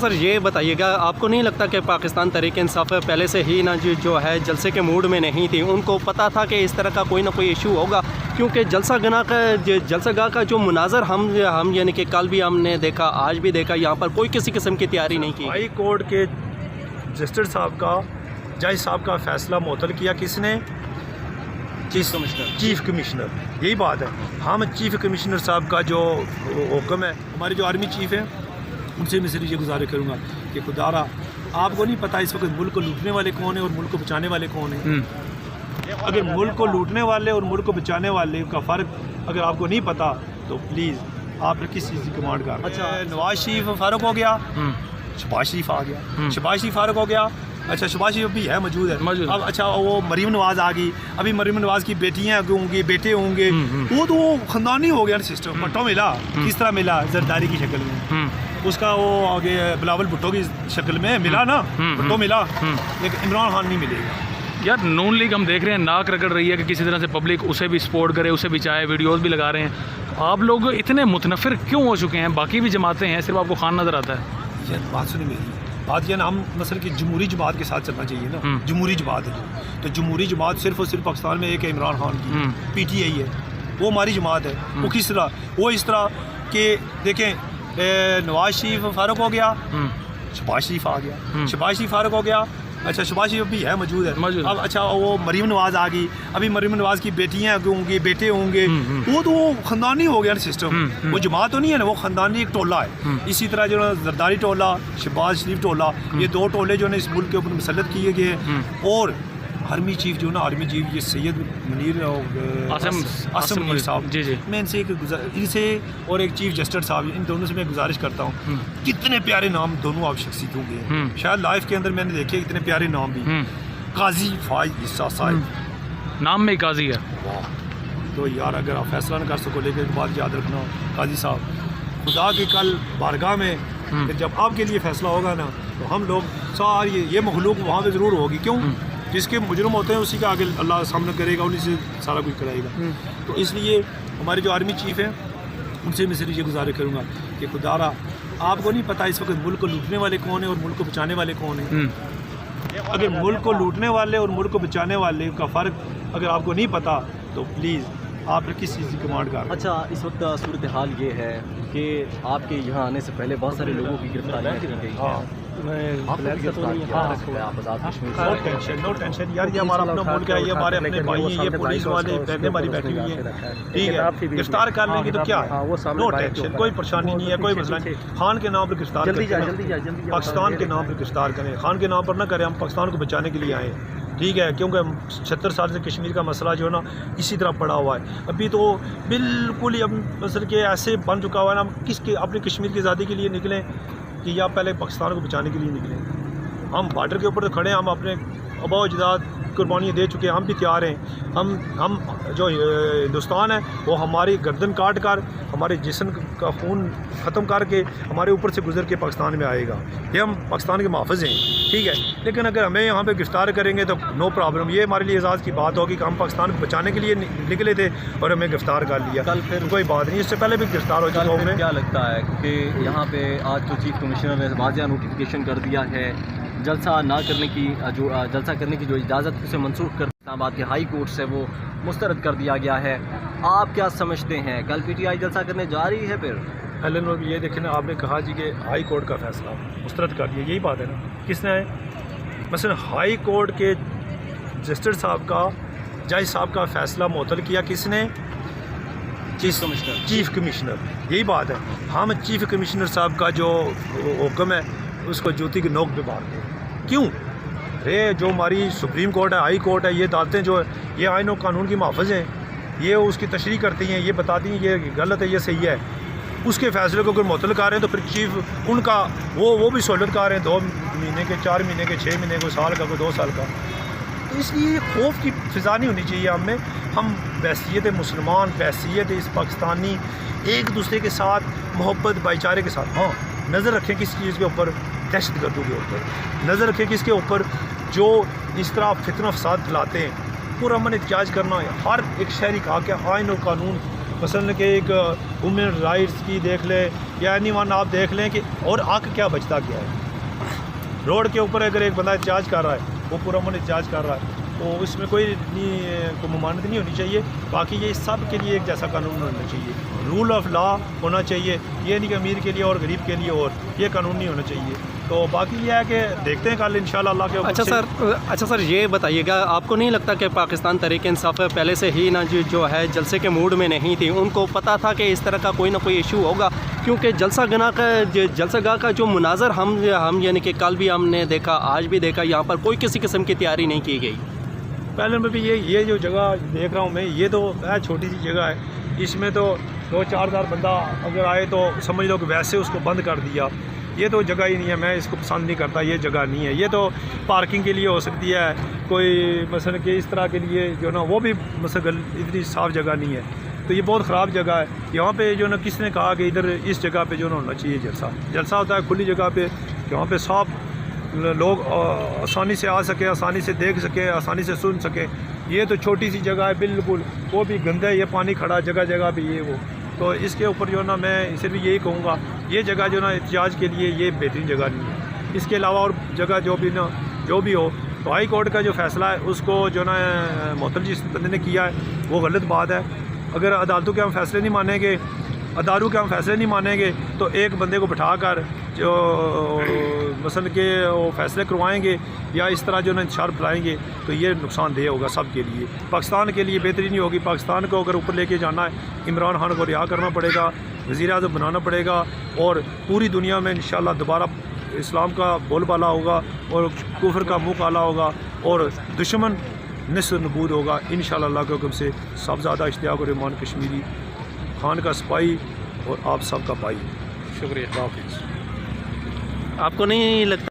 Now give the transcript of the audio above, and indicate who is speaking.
Speaker 1: سر یہ بتائیے گا، آپ کو نہیں لگتا کہ پاکستان تحریک انصاف پہلے سے ہی نا جو ہے جلسے کے موڈ میں نہیں تھی؟ ان کو پتہ تھا کہ اس طرح کا کوئی نہ کوئی ایشو ہوگا، کیونکہ جلسہ گاہ کا جو مناظر ہم یعنی کہ کل بھی ہم نے دیکھا، آج بھی دیکھا، یہاں پر کوئی کسی قسم کی تیاری نہیں کی۔
Speaker 2: ہائی کورٹ کے جسٹس جج صاحب کا فیصلہ معطل کیا کس نے؟ Chief commissioner. یہی بات ہے، ہم چیف کمشنر صاحب کا جو حکم ہے، ہمارے جو آرمی چیف ہیں ان سے میں صرف یہ گزارش کروں گا کہ خدارا آپ کو نہیں پتہ اس وقت ملک کو لوٹنے والے کون ہیں اور ملک کو بچانے والے کون ہیں؟ اگر ملک کو لوٹنے والے اور ملک کو بچانے والے کا فرق اگر آپ کو نہیں پتہ تو پلیز آپ کس چیز کی کمانڈ کر رہے ہیں؟ اچھا، نواز شریف فاروق ہو گیا، شہباز شریف آ گیا، شہباز شریف فاروق ہو گیا، اچھا شہباز شریف بھی ہے موجود ہے اب، اچھا وہ مریم نواز آ گئی، ابھی مریم نواز کی بیٹیاں ہوں گی، بیٹے ہوں گے، وہ تو وہ خاندانی ہو گیا سسٹم۔ بھٹو ملا، کس طرح ملا؟ زرداری کی شکل میں، اس کا وہ آگے بلاول بھٹو کی شکل میں ملا نا، بھٹو ملا، لیکن عمران خان نہیں ملے گا۔
Speaker 3: یار نون لیگ ہم دیکھ رہے ہیں ناک رگڑ رہی ہے کہ کسی طرح سے پبلک اسے بھی سپورٹ کرے، اسے بھی چاہے، ویڈیوز بھی لگا رہے ہیں، آپ لوگ اتنے متنفر کیوں ہو چکے ہیں؟ باقی بھی جماعتیں ہیں، صرف آپ کو خان نظر آتا ہے؟
Speaker 2: یہ بات سنی میری بات، یہ نا ہم مثلا کہ جمہوری جماعت کے ساتھ چلنا چاہیے نا، جمہوری جماعت ہے تو جمہوری جماعت صرف اور صرف پاکستان میں ایک ہے، عمران خان کی پی ٹی آئی ہے، وہ ہماری جماعت ہے۔ وہ کس طرح؟ وہ اس طرح کہ دیکھیں نواز شریف فاروق ہو گیا، شہباز شریف آ گیا، شہباز شریف فاروق ہو گیا، اچھا شہباز شریف بھی ہے موجود ہے اب، اچھا وہ مریم نواز آ گئی، ابھی مریم نواز کی بیٹیاں ہوں گی، بیٹے ہوں گے، وہ تو وہ خاندانی ہو گیا سسٹم۔ وہ جماعت تو نہیں ہے نا، وہ خاندانی ایک ٹولہ ہے۔ اسی طرح جو ہے زرداری ٹولہ، شہباز شریف ٹولہ، یہ دو ٹولے جو ہے اس ملک کے اوپر مسلط کیے گئے ہیں۔ اور آرمی چیف جو نا، آرمی چیف یہ سید منیر عاصم منیر صاحب، میں ان سے اور ایک چیف جسٹس صاحب، ان دونوں سے میں گزارش کرتا ہوں، کتنے پیارے نام دونوں آپ شخصیتوں کے ہیں، شاید لائف کے اندر میں نے دیکھے اتنے پیارے نام بھی۔ قاضی فائز عیسیٰ صاحب،
Speaker 3: نام میں قاضی ہے،
Speaker 2: تو یار اگر آپ فیصلہ نہ کر سکو، لیکن ایک بات یاد رکھنا قاضی صاحب، خدا کے کل بارگاہ میں جب آپ کے لیے فیصلہ ہوگا نا، تو ہم لوگ ساری یہ مخلوق وہاں پہ ضرور ہوگی، کیوں؟ جس کے مجرم ہوتے ہیں اسی کا آگے اللہ سامنا کرے گا، انہیں سے سارا کچھ کرائے گا۔ تو اس لیے ہمارے جو آرمی چیف ہیں ان سے میں صرف یہ گزارش کروں گا کہ خدارا آپ کو نہیں پتہ اس وقت ملک کو لوٹنے والے کون ہیں اور ملک کو بچانے والے کون ہیں؟ اگر ملک کو لوٹنے والے اور ملک کو بچانے والے کا فرق اگر آپ کو نہیں پتہ تو پلیز آپ کس چیز کی کمانڈ کر رہے ہیں؟
Speaker 1: اچھا، اس وقت صورتحال یہ ہے کہ آپ کے یہاں آنے سے پہلے بہت سارے لوگوں کی گرفتاریاں کی گئی ہیں۔
Speaker 2: نو ٹینشن یار، یہ ہمارا اپنا ملک ہے، یہ ہمارے اپنے بھائی ہیں، یہ پولیس والے بہنیں ہماری بیٹھی ہوئی ہیں، ٹھیک ہے، گرفتار کر لیں گے تو کیا ہے، نو ٹینشن، کوئی پریشانی نہیں ہے، کوئی مسئلہ نہیں۔ خان کے نام پر گرفتار کریں، پاکستان کے نام پر گرفتار کریں، خان کے نام پر نہ کریں، ہم پاکستان کو بچانے کے لیے آئے ہیں، ٹھیک ہے، کیونکہ 76 سال سے کشمیر کا مسئلہ جو ہے نا اسی طرح پڑا ہوا ہے، ابھی تو بالکل ہی اب مثلا کہ ایسے بن چکا ہوا ہے نا، ہم کس کے اپنی کشمیر کی آزادی کے لیے نکلیں کہ یا پہلے پاکستان کو بچانے کے لیے نکلیں؟ ہم بارڈر کے اوپر کھڑے ہیں، ہم اپنے آباء و اجداد قربانیاں دے چکے ہیں، ہم بھی تیار ہیں، ہم جو ہندوستان ہے وہ ہماری گردن کاٹ کر، ہمارے جسم کا خون ختم کر کے ہمارے اوپر سے گزر کے پاکستان میں آئے گا، یہ ہم پاکستان کے محافظ ہیں، ٹھیک ہے، لیکن اگر ہمیں یہاں پہ گرفتار کریں گے تو نو پرابلم، یہ ہمارے لیے اعزاز کی بات ہوگی کہ ہم پاکستان کو بچانے کے لیے نکلے تھے اور ہمیں گرفتار کر لیا، کل پھر کوئی بات نہیں، اس سے پہلے بھی گرفتار ہو چکا ہوں میں۔
Speaker 1: کیا لگتا ہے کہ یہاں پہ آج تو چیف کمشنر نے واضح نوٹیفیکیشن کر دیا ہے، جلسہ نہ کرنے کی جلسہ کرنے کی جو اجازت اسے منسوخ کر اسلام آباد کے ہائی کورٹ سے وہ مسترد کر دیا گیا ہے، آپ کیا سمجھتے ہیں کل پی ٹی آئی جلسہ کرنے جا رہی ہے؟ پھر
Speaker 2: ایلن اور یہ دیکھیں نا، آپ نے کہا جی کہ ہائی کورٹ کا فیصلہ مسترد کر دیا، یہی بات ہے نا، کس نے ہے؟ مثلا ہائی کورٹ کے جسٹس جج صاحب کا فیصلہ معطل کیا کس نے؟ Chief commissioner. یہی بات ہے، ہم چیف کمشنر صاحب کا جو حکم ہے اس کو جوتی کی نوک پہ مارتے ہیں، کیوں؟ جو ہماری سپریم کورٹ ہے، ہائی کورٹ ہے، یہ عدالتیں جو ہے یہ آئین و قانون کی محافظ ہیں، یہ اس کی تشریح کرتی ہیں، یہ بتاتی ہیں یہ غلط ہے، یہ صحیح ہے، اس کے فیصلے کو اگر معطل کر رہے ہیں تو پھر چیف ان کا وہ بھی سہولت کر رہے ہیں، 2 مہینے کے، 4 مہینے کے، 6 مہینے کو، سال کا، کوئی 2 سال کا۔ تو اس لیے خوف کی فضا نہیں ہونی چاہیے ہم میں، ہم بحیثیت مسلمان، بحیثیت اس پاکستانی، ایک دوسرے کے ساتھ محبت بھائی چارے کے ساتھ، ہاں نظر رکھیں کس چیز کے اوپر، دہشت گردوں کے اوپر نظر رکھیں، کس کے اوپر جو اس طرح فتنہ فساد پھیلاتے ہیں، پورا امن احتجاج کرنا ہے، ہر ایک شہری کا حق ہے، آئین اور قانون، مثلا کہ ایک وومن رائٹس کی دیکھ لیں یا اینی ون آپ دیکھ لیں کہ اور حق کیا بچتا کیا ہے. روڈ کے اوپر اگر ایک بندہ احتجاج کر رہا ہے, وہ پورا من احتجاج کر رہا ہے, تو اس میں کوئی ممانعت نہیں ہونی چاہیے. باقی یہ سب کے لیے ایک جیسا قانون ہونا چاہیے, رول آف لا ہونا چاہیے. یہ نہیں کہ امیر کے لیے اور غریب کے لیے اور یہ قانون نہیں ہونا چاہیے. تو باقی یہ ہے کہ دیکھتے ہیں کل انشاءاللہ اللہ کے اوپر.
Speaker 1: اچھا سر یہ بتائیے گا, آپ کو نہیں لگتا کہ پاکستان تحریک انصاف پہلے سے ہی نا جو ہے جلسے کے موڈ میں نہیں تھی؟ ان کو پتہ تھا کہ اس طرح کا کوئی نہ کوئی ایشو ہوگا, کیونکہ جلسہ گاہ کا جو مناظر ہم یعنی کہ کل بھی ہم نے دیکھا, آج بھی دیکھا, یہاں پر کوئی کسی قسم کی تیاری نہیں کی گئی.
Speaker 2: پہلے میں بھی یہ جو جگہ دیکھ رہا ہوں میں, یہ تو چھوٹی سی جگہ ہے. اس میں تو 2-4 ہزار بندہ اگر آئے تو سمجھ لو کہ ویسے اس کو بند کر دیا. یہ تو جگہ ہی نہیں ہے, میں اس کو پسند نہیں کرتا, یہ جگہ نہیں ہے. یہ تو پارکنگ کے لیے ہو سکتی ہے, کوئی مثلا کہ اس طرح کے لیے جو نا وہ بھی مثلا اتنی صاف جگہ نہیں ہے. تو یہ بہت خراب جگہ ہے. یہاں پہ جو نا کس نے کہا کہ ادھر اس جگہ پہ جو نا ہونا چاہیے جلسہ ہوتا ہے کھلی جگہ پہ, جہاں پہ صاف لوگ آسانی سے آ سکیں, آسانی سے دیکھ سکیں, آسانی سے سن سکیں. یہ تو چھوٹی سی جگہ ہے بالکل, وہ بھی گندا ہے, یہ پانی کھڑا جگہ جگہ پہ یہ وہ. تو اس کے اوپر جو نا میں اسے بھی یہی کہوں گا, یہ جگہ جو نا احتجاج کے لیے یہ بہترین جگہ نہیں ہے. اس کے علاوہ اور جگہ جو بھی ہو, تو ہائی کورٹ کا جو فیصلہ ہے اس کو جو نا معطل جس بندے نے کیا ہے وہ غلط بات ہے. اگر عدالتوں کے ہم فیصلے نہیں مانیں گے, اداروں کے ہم فیصلے نہیں مانیں گے, تو ایک بندے کو بٹھا کر جو مثلا کہ وہ فیصلے کروائیں گے یا اس طرح جو نا انتشار پھیلائیں گے, تو یہ نقصان دہ ہوگا سب کے لیے. پاکستان کے لیے بہتری نہیں ہوگی. پاکستان کو اگر اوپر لے کے جانا ہے, عمران خان کو رہا کرنا پڑے گا, وزیر اعظم بنانا پڑے گا, اور پوری دنیا میں انشاءاللہ دوبارہ اسلام کا بول بالا ہوگا اور کفر کا منہ کالا ہوگا اور دشمن نصر نبود ہوگا انشاءاللہ اللہ کے حکم سے. سب زیادہ اشتیاق الرحمان کشمیری, خان کا سپاہی اور آپ سب کا بھائی.
Speaker 3: شکریہ.
Speaker 1: آپ کو نہیں لگتا